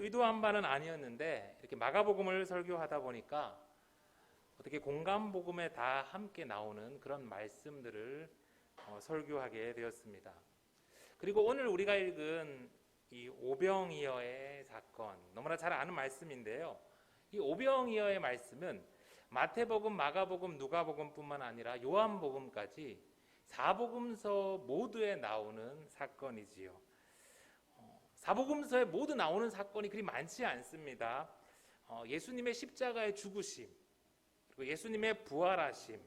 의도한 바는 아니었는데 이렇게 마가복음을 설교하다 보니까 어떻게 공감복음에 다 함께 나오는 그런 말씀들을 설교하게 되었습니다. 그리고 오늘 우리가 읽은 이 오병이어의 사건, 너무나 잘 아는 말씀인데요. 이 오병이어의 말씀은 마태복음, 마가복음, 누가복음뿐만 아니라 요한복음까지 사복음서 모두에 나오는 사건이지요. 사복음서에 모두 나오는 사건이 그리 많지 않습니다. 예수님의 십자가의 죽으심, 그리고 예수님의 부활하심,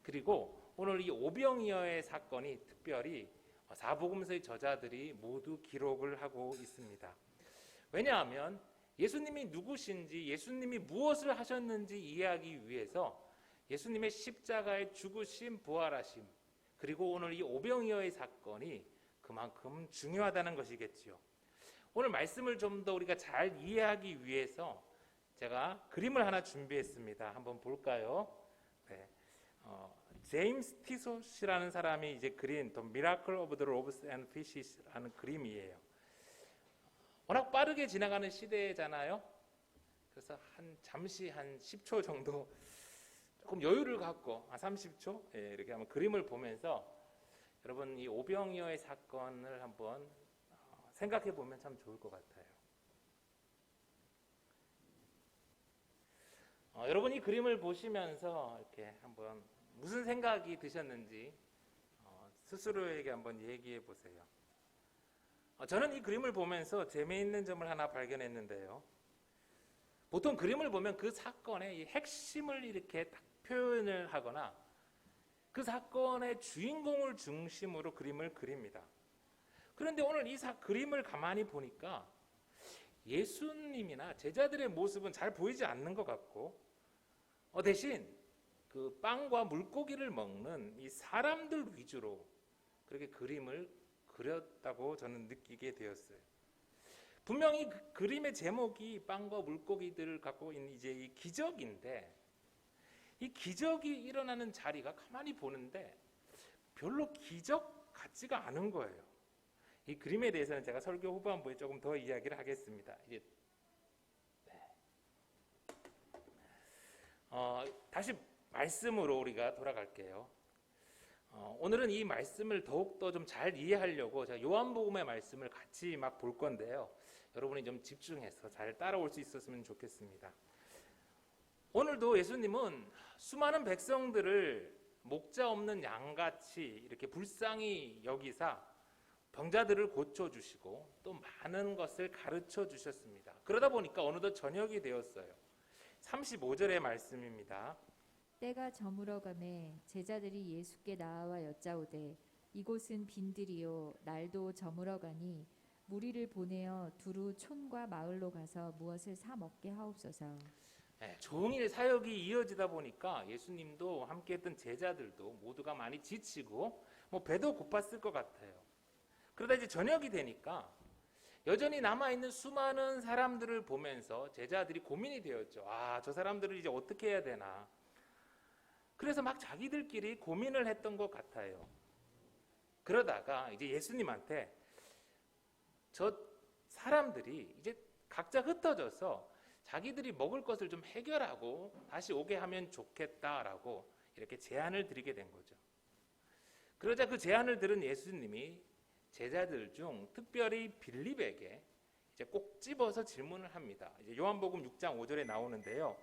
그리고 오늘 이 오병이어의 사건이 특별히 사복음서의 저자들이 모두 기록을 하고 있습니다. 왜냐하면 예수님이 누구신지, 예수님이 무엇을 하셨는지 이해하기 위해서 예수님의 십자가의 죽으심, 부활하심, 그리고 오늘 이 오병이어의 사건이 그만큼 중요하다는 것이겠지요. 오늘 말씀을 좀 더 우리가 잘 이해하기 위해서 제가 그림을 하나 준비했습니다. 한번 볼까요? 네. 제임스 티소시라는 사람이 이제 그린 The Miracle of the Loaves and Fishes라는 그림이에요. 워낙 빠르게 지나가는 시대잖아요. 그래서 잠시 한 10초 정도 조금 여유를 갖고 30초 이렇게 한번 그림을 보면서 여러분 이 오병이어의 사건을 한번 생각해 보면 참 좋을 것 같아요. 여러분 이 그림을 보시면서 이렇게 한번 무슨 생각이 드셨는지 스스로에게 한번 얘기해 보세요. 저는 이 그림을 보면서 재미있는 점을 하나 발견했는데요. 보통 그림을 보면 그 사건의 이 핵심을 이렇게 딱 표현을 하거나 그 사건의 주인공을 중심으로 그림을 그립니다. 그런데 오늘 이 그림을 가만히 보니까 예수님이나 제자들의 모습은 잘 보이지 않는 것 같고 대신 그 빵과 물고기를 먹는 이 사람들 위주로 그렇게 그림을 그렸다고 저는 느끼게 되었어요. 분명히 그 그림의 제목이 빵과 물고기들을 갖고 있는 이제 이 기적인데 이 기적이 일어나는 자리가 가만히 보는데 별로 기적 같지가 않은 거예요. 이 그림에 대해서는 제가 설교 후반부에 조금 더 이야기를 하겠습니다. 이제 다시 말씀으로 우리가 돌아갈게요. 오늘은 이 말씀을 더욱더 좀 잘 이해하려고 제가 요한복음의 말씀을 같이 막 볼 건데요. 여러분이 좀 집중해서 잘 따라올 수 있었으면 좋겠습니다. 오늘도 예수님은 수많은 백성들을 목자 없는 양같이 이렇게 불쌍히 여기사 병자들을 고쳐주시고 또 많은 것을 가르쳐 주셨습니다. 그러다 보니까 어느덧 저녁이 되었어요. 35절의 말씀입니다. 때가 저물어가매 제자들이 예수께 나와 여짜오되 이곳은 빈들이요 날도 저물어가니 무리를 보내어 두루 촌과 마을로 가서 무엇을 사 먹게 하옵소서. 종일 사역이 이어지다 보니까 예수님도 함께했던 제자들도 모두가 많이 지치고 배도 고팠을 것 같아요. 그러다 이제 저녁이 되니까 여전히 남아있는 수많은 사람들을 보면서 제자들이 고민이 되었죠. 저 사람들을 이제 어떻게 해야 되나. 그래서 막 자기들끼리 고민을 했던 것 같아요. 그러다가 이제 예수님한테 저 사람들이 이제 각자 흩어져서 자기들이 먹을 것을 좀 해결하고 다시 오게 하면 좋겠다라고 이렇게 제안을 드리게 된 거죠. 그러자 그 제안을 들은 예수님이 제자들 중 특별히 빌립에게 이제 꼭 집어서 질문을 합니다. 이제 요한복음 6장 5절에 나오는데요.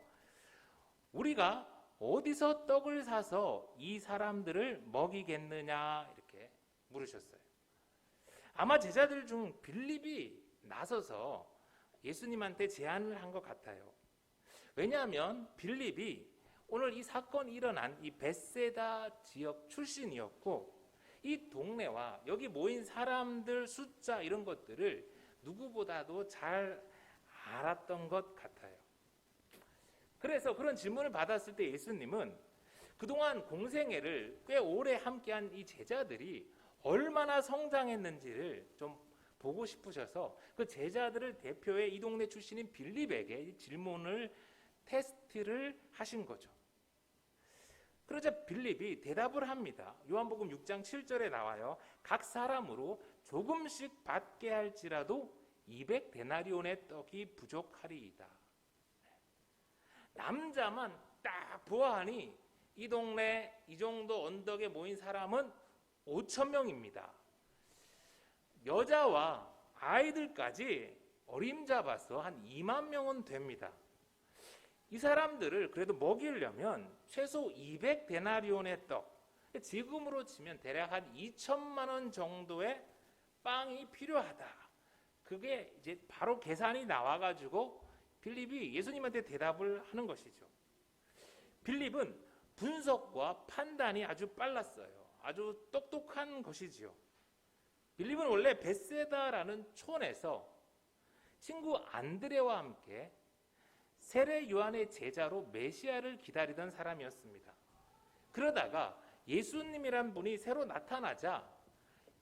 우리가 어디서 떡을 사서 이 사람들을 먹이겠느냐 이렇게 물으셨어요. 아마 제자들 중 빌립이 나서서 예수님한테 제안을 한 것 같아요. 왜냐하면 빌립이 오늘 이 사건이 일어난 이 벳세다 지역 출신이었고 이 동네와 여기 모인 사람들 숫자 이런 것들을 누구보다도 잘 알았던 것 같아요. 그래서 그런 질문을 받았을 때 예수님은 그동안 공생애를 꽤 오래 함께한 이 제자들이 얼마나 성장했는지를 좀 보고 싶으셔서 그 제자들을 대표해 이 동네 출신인 빌립에게 질문을 테스트를 하신 거죠. 그러자 빌립이 대답을 합니다. 요한복음 6장 7절에 나와요. 각 사람으로 조금씩 받게 할지라도 200데나리온의 떡이 부족하리이다. 남자만 딱 보아하니 이 동네 이 정도 언덕에 모인 사람은 5,000명입니다. 여자와 아이들까지 어림잡아서 한 2만 명은 됩니다. 이 사람들을 그래도 먹이려면 최소 200데나리온의 떡, 지금으로 치면 대략 한 2천만 원 정도의 빵이 필요하다. 그게 이제 바로 계산이 나와가지고 빌립이 예수님한테 대답을 하는 것이죠. 빌립은 분석과 판단이 아주 빨랐어요. 아주 똑똑한 것이지요. 빌립은 원래 베세다라는 촌에서 친구 안드레와 함께 세례 요한의 제자로 메시아를 기다리던 사람이었습니다. 그러다가 예수님이란 분이 새로 나타나자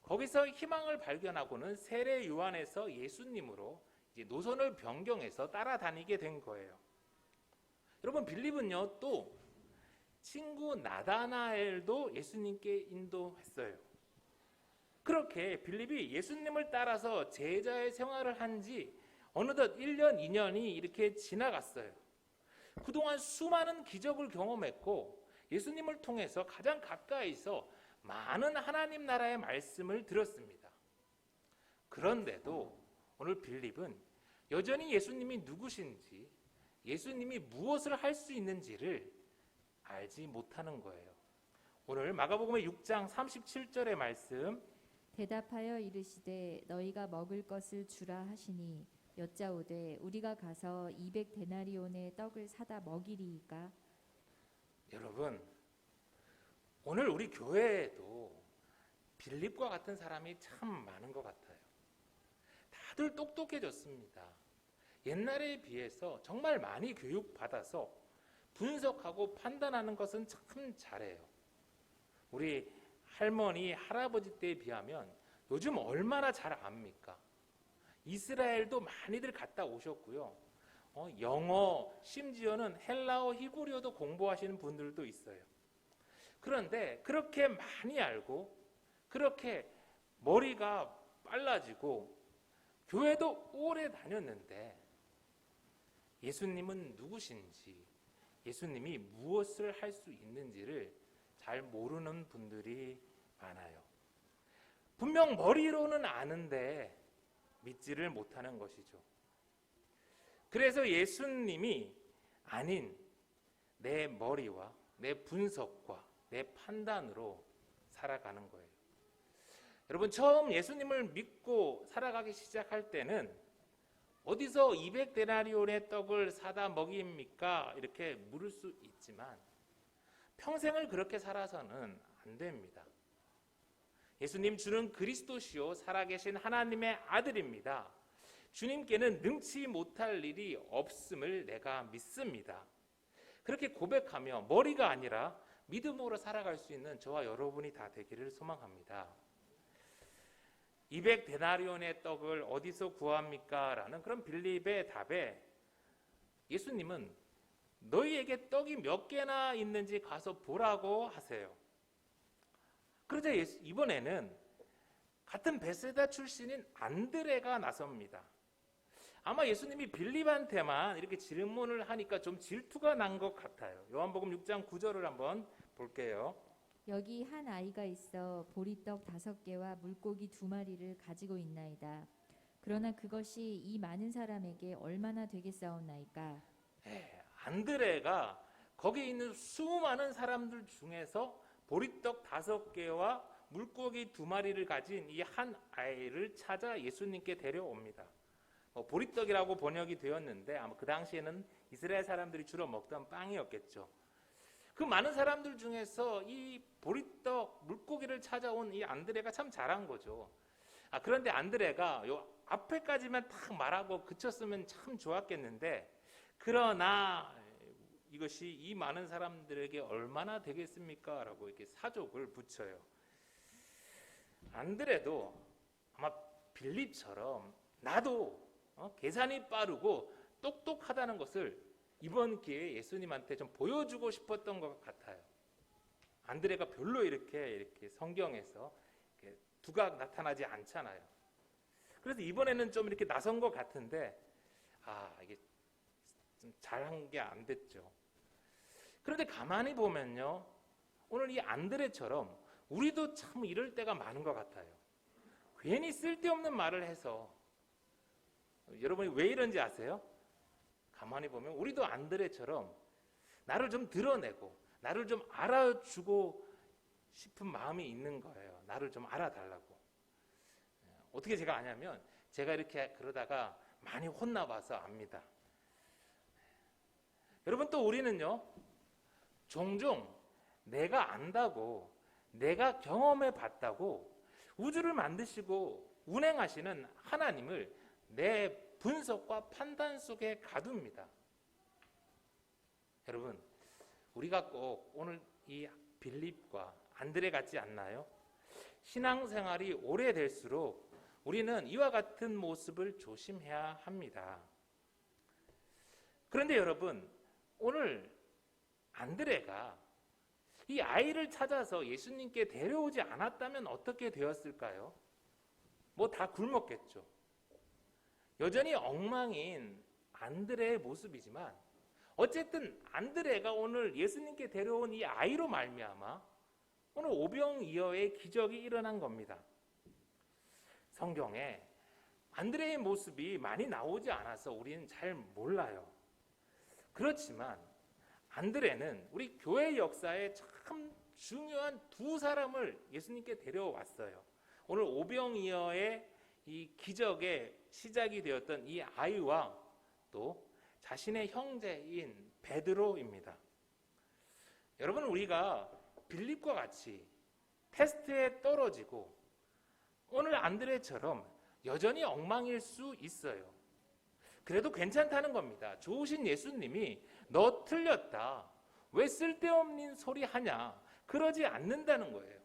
거기서 희망을 발견하고는 세례 요한에서 예수님으로 이제 노선을 변경해서 따라다니게 된 거예요. 여러분, 빌립은요 또 친구 나다나엘도 예수님께 인도했어요. 그렇게 빌립이 예수님을 따라서 제자의 생활을 한지 어느덧 1년, 2년이 이렇게 지나갔어요. 그동안 수많은 기적을 경험했고 예수님을 통해서 가장 가까이서 많은 하나님 나라의 말씀을 들었습니다. 그런데도 오늘 빌립은 여전히 예수님이 누구신지, 예수님이 무엇을 할 수 있는지를 알지 못하는 거예요. 오늘 마가복음의 6장 37절의 말씀, 대답하여 이르시되 너희가 먹을 것을 주라 하시니 여짜오되 우리가 가서 200데나리온의 떡을 사다 먹이리이까. 여러분, 오늘 우리 교회에도 빌립과 같은 사람이 참 많은 것 같아요. 다들 똑똑해졌습니다. 옛날에 비해서 정말 많이 교육받아서 분석하고 판단하는 것은 참 잘해요. 우리 할머니, 할아버지 때에 비하면 요즘 얼마나 잘 압니까? 이스라엘도 많이들 갔다 오셨고요. 영어, 심지어는 헬라어, 히브리어도 공부하시는 분들도 있어요. 그런데 그렇게 많이 알고 그렇게 머리가 빨라지고 교회도 오래 다녔는데 예수님은 누구신지, 예수님이 무엇을 할 수 있는지를 잘 모르는 분들이 많아요. 분명 머리로는 아는데 믿지를 못하는 것이죠. 그래서 예수님이 아닌 내 머리와 내 분석과 내 판단으로 살아가는 거예요. 여러분, 처음 예수님을 믿고 살아가기 시작할 때는 어디서 200데나리온의 떡을 사다 먹입니까? 이렇게 물을 수 있지만 평생을 그렇게 살아서는 안 됩니다. 예수님, 주는 그리스도시요 살아계신 하나님의 아들입니다. 주님께는 능치 못할 일이 없음을 내가 믿습니다. 그렇게 고백하며 머리가 아니라 믿음으로 살아갈 수 있는 저와 여러분이 다 되기를 소망합니다. 200데나리온의 떡을 어디서 구합니까? 라는 그런 빌립의 답에 예수님은 너희에게 떡이 몇 개나 있는지 가서 보라고 하세요. 그러자 이번에는 같은 베세다 출신인 안드레가 나섭니다. 아마 예수님이 빌립한테만 이렇게 질문을 하니까 좀 질투가 난 것 같아요. 요한복음 6장 9절을 한번 볼게요. 여기 한 아이가 있어 보리떡 5개와 물고기 2마리를 가지고 있나이다. 그러나 그것이 이 많은 사람에게 얼마나 되겠사옵나이까. 안드레가 거기 있는 수많은 사람들 중에서 보리떡 5개와 물고기 2마리를 가진 이 한 아이를 찾아 예수님께 데려옵니다. 보리떡이라고 번역이 되었는데 아마 그 당시에는 이스라엘 사람들이 주로 먹던 빵이었겠죠. 그 많은 사람들 중에서 이 보리떡, 물고기를 찾아온 이 안드레가 참 잘한 거죠. 그런데 안드레가 요 앞에까지만 딱 말하고 그쳤으면 참 좋았겠는데, 그러나 이것이 이 많은 사람들에게 얼마나 되겠습니까? 라고 이렇게 사족을 붙여요. 안드레도 아마 빌립처럼 나도 계산이 빠르고 똑똑하다는 것을 이번 기회에 예수님한테 좀 보여주고 싶었던 것 같아요. 안드레가 별로 이렇게 성경에서 이렇게 두각 나타나지 않잖아요. 그래서 이번에는 좀 이렇게 나선 것 같은데 이게 좀 잘한 게 안 됐죠. 그런데 가만히 보면요, 오늘 이 안드레처럼 우리도 참 이럴 때가 많은 것 같아요. 괜히 쓸데없는 말을 해서, 여러분이 왜 이런지 아세요? 가만히 보면 우리도 안드레처럼 나를 좀 드러내고 나를 좀 알아주고 싶은 마음이 있는 거예요. 나를 좀 알아달라고. 어떻게 제가 아냐면, 제가 이렇게 그러다가 많이 혼나봐서 압니다. 여러분, 또 우리는요, 종종 내가 안다고, 내가 경험해 봤다고 우주를 만드시고 운행하시는 하나님을 내 분석과 판단 속에 가둡니다. 여러분, 우리가 꼭 오늘 이 빌립과 안드레 같지 않나요? 신앙생활이 오래될수록 우리는 이와 같은 모습을 조심해야 합니다. 그런데 여러분, 오늘 안드레가 이 아이를 찾아서 예수님께 데려오지 않았다면 어떻게 되었을까요? 뭐 다 굶었겠죠. 여전히 엉망인 안드레의 모습이지만 어쨌든 안드레가 오늘 예수님께 데려온 이 아이로 말미암아 오늘 오병이어의 기적이 일어난 겁니다. 성경에 안드레의 모습이 많이 나오지 않아서 우리는 잘 몰라요. 그렇지만 안드레는 우리 교회 역사에 참 중요한 두 사람을 예수님께 데려왔어요. 오늘 오병이어의 이 기적의 시작이 되었던 이 아이와 또 자신의 형제인 베드로입니다. 여러분, 우리가 빌립과 같이 테스트에 떨어지고 오늘 안드레처럼 여전히 엉망일 수 있어요. 그래도 괜찮다는 겁니다. 좋으신 예수님이 너 틀렸다, 왜 쓸데없는 소리 하냐, 그러지 않는다는 거예요.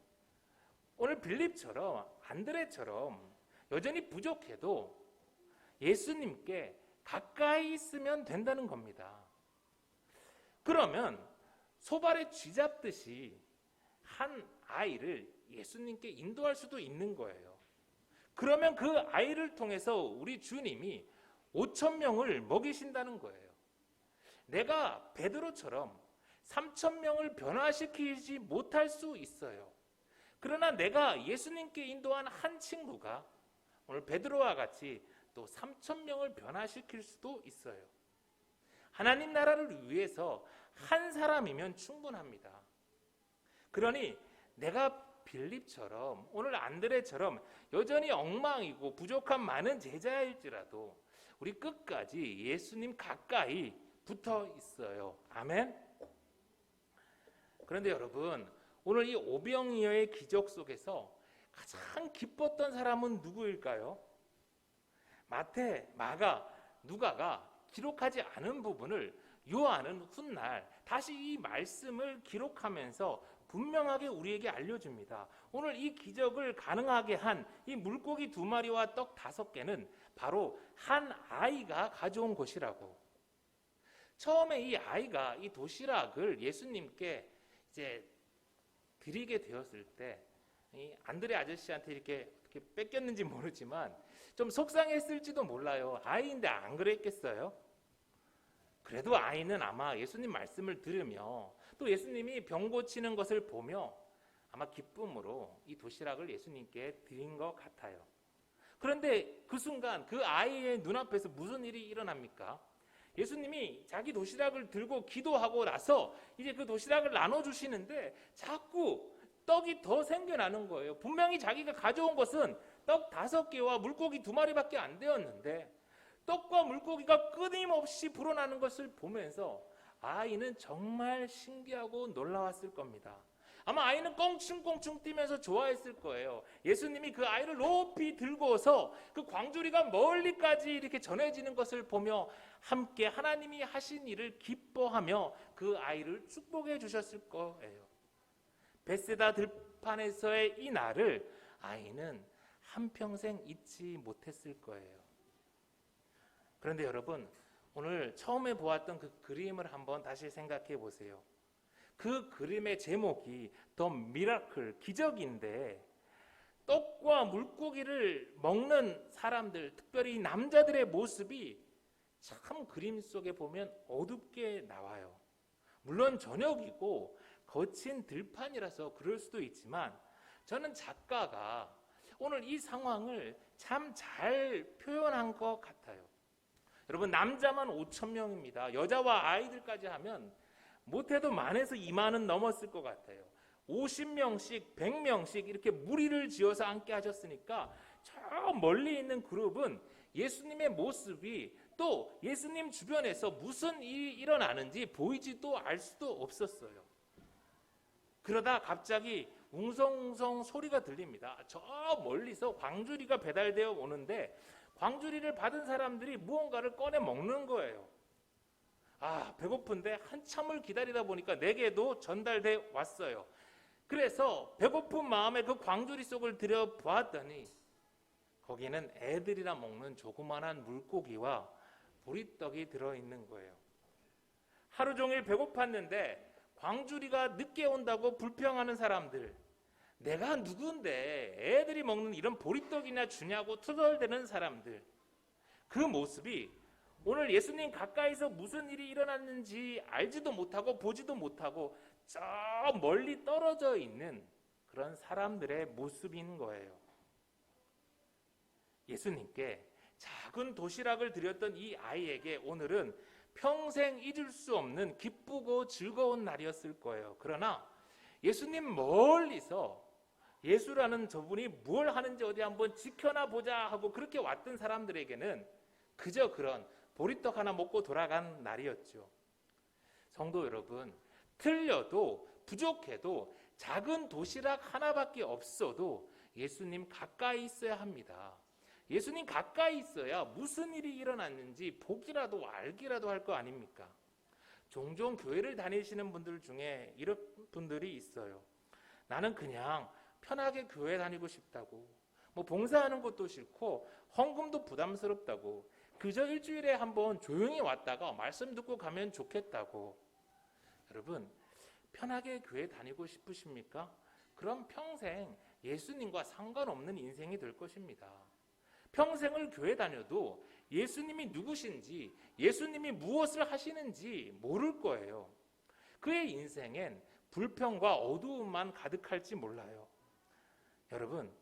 오늘 빌립처럼 안드레처럼 여전히 부족해도 예수님께 가까이 있으면 된다는 겁니다. 그러면 소발에 쥐잡듯이 한 아이를 예수님께 인도할 수도 있는 거예요. 그러면 그 아이를 통해서 우리 주님이 5,000명을 먹이신다는 거예요. 내가 베드로처럼 3,000명을 변화시키지 못할 수 있어요. 그러나 내가 예수님께 인도한 한 친구가 오늘 베드로와 같이 또 3,000명을 변화시킬 수도 있어요. 하나님 나라를 위해서 한 사람이면 충분합니다. 그러니 내가 빌립처럼 오늘 안드레처럼 여전히 엉망이고 부족한 많은 제자일지라도 우리 끝까지 예수님 가까이 붙어 있어요. 아멘. 그런데 여러분, 오늘 이 오병이어의 기적 속에서 가장 기뻤던 사람은 누구일까요? 마태, 마가, 누가가 기록하지 않은 부분을 요한은 훗날 다시 이 말씀을 기록하면서 분명하게 우리에게 알려줍니다. 오늘 이 기적을 가능하게 한 이 물고기 2마리와 떡 5개는 바로 한 아이가 가져온 것이라고. 처음에 이 아이가 이 도시락을 예수님께 이제 드리게 되었을 때 이 안드레 아저씨한테 이렇게 뺏겼는지 모르지만 좀 속상했을지도 몰라요. 아이인데 안 그랬겠어요? 그래도 아이는 아마 예수님 말씀을 들으며 또 예수님이 병 고치는 것을 보며 아마 기쁨으로 이 도시락을 예수님께 드린 것 같아요. 그런데 그 순간 그 아이의 눈앞에서 무슨 일이 일어납니까? 예수님이 자기 도시락을 들고 기도하고 나서 이제 그 도시락을 나눠주시는데 자꾸 떡이 더 생겨나는 거예요. 분명히 자기가 가져온 것은 떡 5개와 물고기 2마리밖에 안 되었는데 떡과 물고기가 끊임없이 불어나는 것을 보면서 아이는 정말 신기하고 놀라웠을 겁니다. 아마 아이는 껑충껑충 뛰면서 좋아했을 거예요. 예수님이 그 아이를 높이 들고서 그 광주리가 멀리까지 이렇게 전해지는 것을 보며 함께 하나님이 하신 일을 기뻐하며 그 아이를 축복해 주셨을 거예요. 벳세다 들판에서의 이 날을 아이는 한평생 잊지 못했을 거예요. 그런데 여러분, 오늘 처음에 보았던 그 그림을 한번 다시 생각해 보세요. 그 그림의 제목이 더 미라클, 기적인데 떡과 물고기를 먹는 사람들, 특별히 남자들의 모습이 참 그림 속에 보면 어둡게 나와요. 물론 저녁이고 거친 들판이라서 그럴 수도 있지만 저는 작가가 오늘 이 상황을 참 잘 표현한 것 같아요. 여러분, 남자만 5천 명입니다. 여자와 아이들까지 하면 못해도 만에서 2만은 넘었을 것 같아요. 50명씩 100명씩 이렇게 무리를 지어서 앉게 하셨으니까 저 멀리 있는 그룹은 예수님의 모습이 또 예수님 주변에서 무슨 일이 일어나는지 보이지도 알 수도 없었어요. 그러다 갑자기 웅성웅성 소리가 들립니다. 저 멀리서 광주리가 배달되어 오는데 광주리를 받은 사람들이 무언가를 꺼내 먹는 거예요. 아, 배고픈데 한참을 기다리다 보니까 내게도 전달돼 왔어요. 그래서 배고픈 마음에 그 광주리 속을 들여보았더니 거기는 애들이나 먹는 조그만한 물고기와 보리떡이 들어있는 거예요. 하루 종일 배고팠는데 광주리가 늦게 온다고 불평하는 사람들, 내가 누군데 애들이 먹는 이런 보리떡이나 주냐고 투덜대는 사람들, 그 모습이 오늘 예수님 가까이서 무슨 일이 일어났는지 알지도 못하고 보지도 못하고 저 멀리 떨어져 있는 그런 사람들의 모습인 거예요. 예수님께 작은 도시락을 드렸던 이 아이에게 오늘은 평생 잊을 수 없는 기쁘고 즐거운 날이었을 거예요. 그러나 예수님 멀리서 예수라는 저분이 뭘 하는지 어디 한번 지켜나 보자 하고 그렇게 왔던 사람들에게는 그저 그런 보리떡 하나 먹고 돌아간 날이었죠. 성도 여러분, 틀려도 부족해도 작은 도시락 하나밖에 없어도 예수님 가까이 있어야 합니다. 예수님 가까이 있어야 무슨 일이 일어났는지 보기라도 알기라도 할 거 아닙니까? 종종 교회를 다니시는 분들 중에 이런 분들이 있어요. 나는 그냥 편하게 교회 다니고 싶다고, 뭐 봉사하는 것도 싫고 헌금도 부담스럽다고, 그저 일주일에 한번 조용히 왔다가 말씀 듣고 가면 좋겠다고. 여러분, 편하게 교회 다니고 싶으십니까? 그럼 평생 예수님과 상관없는 인생이 될 것입니다. 평생을 교회 다녀도 예수님이 누구신지, 예수님이 무엇을 하시는지 모를 거예요. 그의 인생엔 불평과 어두움만 가득할지 몰라요. 여러분,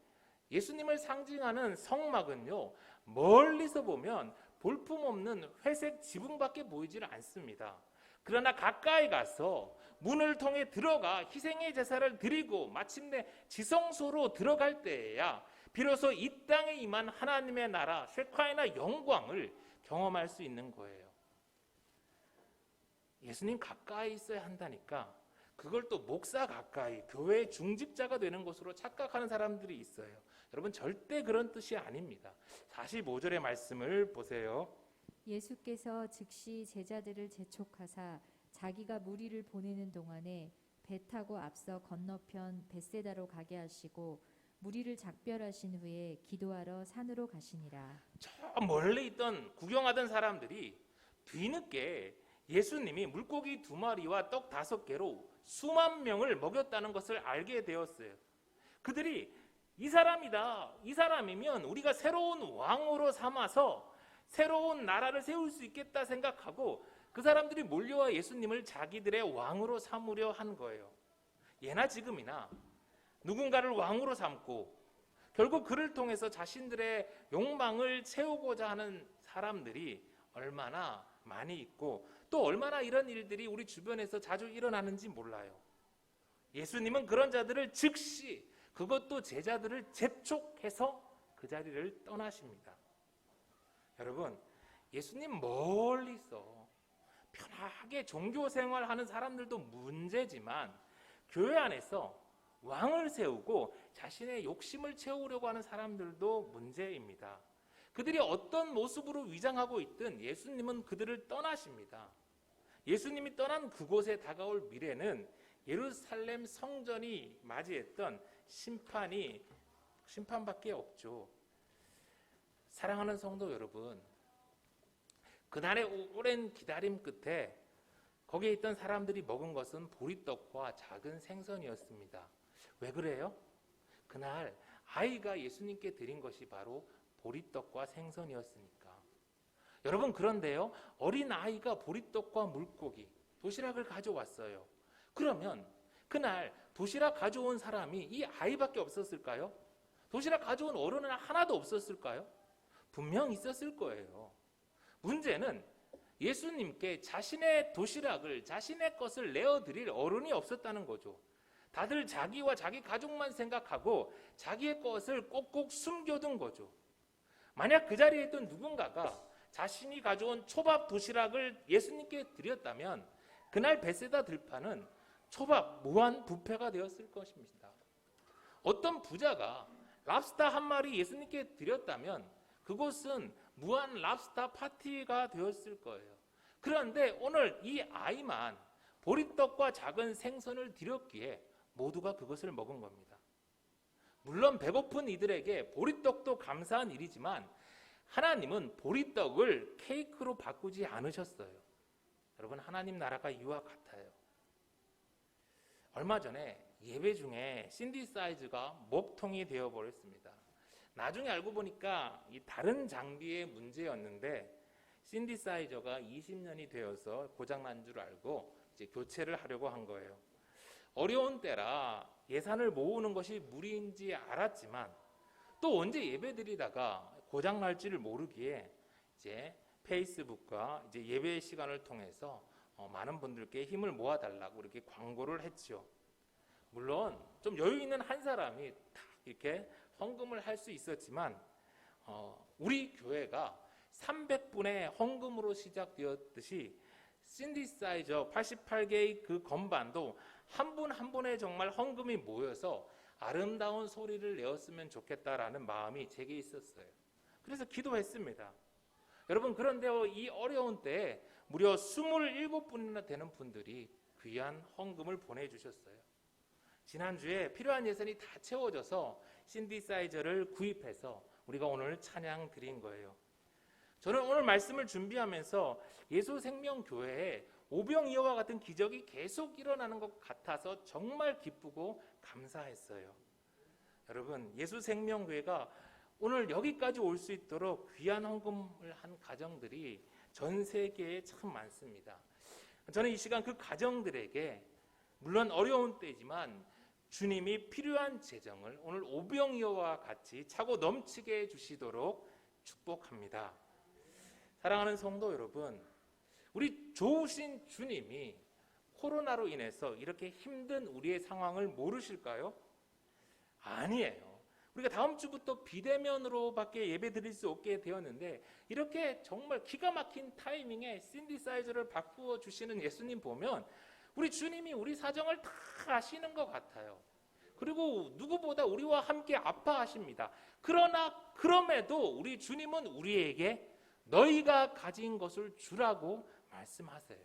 예수님을 상징하는 성막은요, 멀리서 보면 볼품없는 회색 지붕밖에 보이질 않습니다. 그러나 가까이 가서 문을 통해 들어가 희생의 제사를 드리고 마침내 지성소로 들어갈 때에야 비로소 이 땅에 임한 하나님의 나라 쉐카이나 영광을 경험할 수 있는 거예요. 예수님 가까이 있어야 한다니까 그걸 또 목사 가까이, 교회 중직자가 되는 것으로 착각하는 사람들이 있어요. 여러분, 절대 그런 뜻이 아닙니다. 45절의 말씀을 보세요. 예수께서 즉시 제자들을 재촉하사 자기가 무리를 보내는 동안에 배 타고 앞서 건너편 벳세다로 가게 하시고 무리를 작별하신 후에 기도하러 산으로 가시니라. 저 멀리 있던 구경하던 사람들이 뒤늦게 예수님이 물고기 2마리와 떡 5개로 수만 명을 먹였다는 것을 알게 되었어요. 그들이 이 사람이다, 이 사람이면 우리가 새로운 왕으로 삼아서 새로운 나라를 세울 수 있겠다 생각하고 그 사람들이 몰려와 예수님을 자기들의 왕으로 삼으려 한 거예요. 예나 지금이나 누군가를 왕으로 삼고 결국 그를 통해서 자신들의 욕망을 채우고자 하는 사람들이 얼마나 많이 있고 또 얼마나 이런 일들이 우리 주변에서 자주 일어나는지 몰라요. 예수님은 그런 자들을 즉시, 그것도 제자들을 재촉해서 그 자리를 떠나십니다. 여러분, 예수님 멀리서 편하게 종교 생활하는 사람들도 문제지만 교회 안에서 왕을 세우고 자신의 욕심을 채우려고 하는 사람들도 문제입니다. 그들이 어떤 모습으로 위장하고 있든 예수님은 그들을 떠나십니다. 예수님이 떠난 그곳에 다가올 미래는 예루살렘 성전이 맞이했던 심판밖에 없죠. 사랑하는 성도 여러분, 그날의 오랜 기다림 끝에 거기에 있던 사람들이 먹은 것은 보리떡과 작은 생선이었습니다. 왜 그래요? 그날 아이가 예수님께 드린 것이 바로 보리떡과 생선이었으니까. 여러분, 그런데요, 어린 아이가 보리떡과 물고기, 도시락을 가져왔어요. 그러면 그날 도시락 가져온 사람이 이 아이밖에 없었을까요? 도시락 가져온 어른은 하나도 없었을까요? 분명 있었을 거예요. 문제는 예수님께 자신의 도시락을, 자신의 것을 내어드릴 어른이 없었다는 거죠. 다들 자기와 자기 가족만 생각하고 자기의 것을 꼭꼭 숨겨둔 거죠. 만약 그 자리에 있던 누군가가 자신이 가져온 초밥 도시락을 예수님께 드렸다면 그날 베세다 들판은 초밥 무한 뷔페가 되었을 것입니다. 어떤 부자가 랍스터 한 마리 예수님께 드렸다면 그곳은 무한 랍스터 파티가 되었을 거예요. 그런데 오늘 이 아이만 보리떡과 작은 생선을 드렸기에 모두가 그것을 먹은 겁니다. 물론 배고픈 이들에게 보리떡도 감사한 일이지만 하나님은 보리떡을 케이크로 바꾸지 않으셨어요. 여러분, 하나님 나라가 이와 같아요. 얼마 전에 예배 중에 신디사이즈가 먹통이 되어버렸습니다. 나중에 알고 보니까 이 다른 장비의 문제였는데 신디사이저가 20년이 되어서 고장난 줄 알고 이제 교체를 하려고 한 거예요. 어려운 때라 예산을 모으는 것이 무리인지 알았지만 또 언제 예배드리다가 고장날지를 모르기에 이제 페이스북과 이제 예배 시간을 통해서 많은 분들께 힘을 모아달라고 이렇게 광고를 했죠. 물론 좀 여유 있는 한 사람이 딱 이렇게 헌금을 할 수 있었지만 우리 교회가 300분의 헌금으로 시작되었듯이 신디사이저 88개의 그 건반도 한 분 한 분의 정말 헌금이 모여서 아름다운 소리를 내었으면 좋겠다라는 마음이 제게 있었어요. 그래서 기도했습니다. 여러분, 그런데 이 어려운 때에 무려 27분이나 되는 분들이 귀한 헌금을 보내주셨어요. 지난주에 필요한 예산이 다 채워져서 신디사이저를 구입해서 우리가 오늘 찬양 드린 거예요. 저는 오늘 말씀을 준비하면서 예수생명교회에 오병이어와 같은 기적이 계속 일어나는 것 같아서 정말 기쁘고 감사했어요. 여러분, 예수생명교회가 오늘 여기까지 올 수 있도록 귀한 헌금을 한 가정들이 전 세계에 참 많습니다. 저는 이 시간 그 가정들에게 물론 어려운 때지만 주님이 필요한 재정을 오늘 오병이어와 같이 차고 넘치게 해주시도록 축복합니다. 사랑하는 성도 여러분, 우리 좋으신 주님이 코로나로 인해서 이렇게 힘든 우리의 상황을 모르실까요? 아니에요. 우리가 다음 주부터 비대면으로밖에 예배 드릴 수 없게 되었는데 이렇게 정말 기가 막힌 타이밍에 신디사이저를 바꾸어 주시는 예수님 보면 우리 주님이 우리 사정을 다 아시는 것 같아요. 그리고 누구보다 우리와 함께 아파하십니다. 그러나 그럼에도 우리 주님은 우리에게 너희가 가진 것을 주라고 말씀하세요.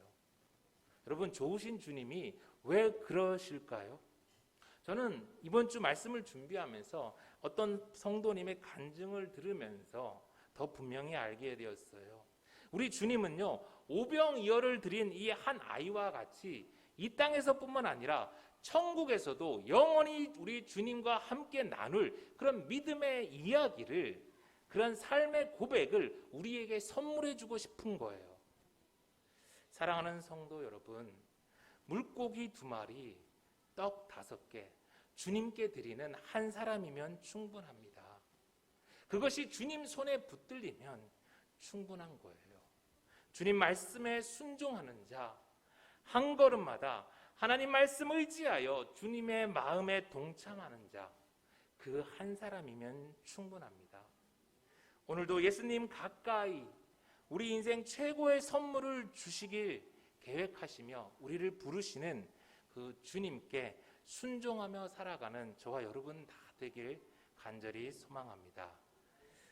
여러분, 좋으신 주님이 왜 그러실까요? 저는 이번 주 말씀을 준비하면서 어떤 성도님의 간증을 들으면서 더 분명히 알게 되었어요. 우리 주님은요, 오병이어를 드린 이 한 아이와 같이 이 땅에서뿐만 아니라 천국에서도 영원히 우리 주님과 함께 나눌 그런 믿음의 이야기를, 그런 삶의 고백을 우리에게 선물해 주고 싶은 거예요. 사랑하는 성도 여러분, 물고기 2마리, 떡 5개, 주님께 드리는 한 사람이면 충분합니다. 그것이 주님 손에 붙들리면 충분한 거예요. 주님 말씀에 순종하는 자, 한 걸음마다 하나님 말씀 의지하여 주님의 마음에 동참하는 자, 그 한 사람이면 충분합니다. 오늘도 예수님 가까이 우리 인생 최고의 선물을 주시길 계획하시며 우리를 부르시는 그 주님께 순종하며 살아가는 저와 여러분 다 되길 간절히 소망합니다.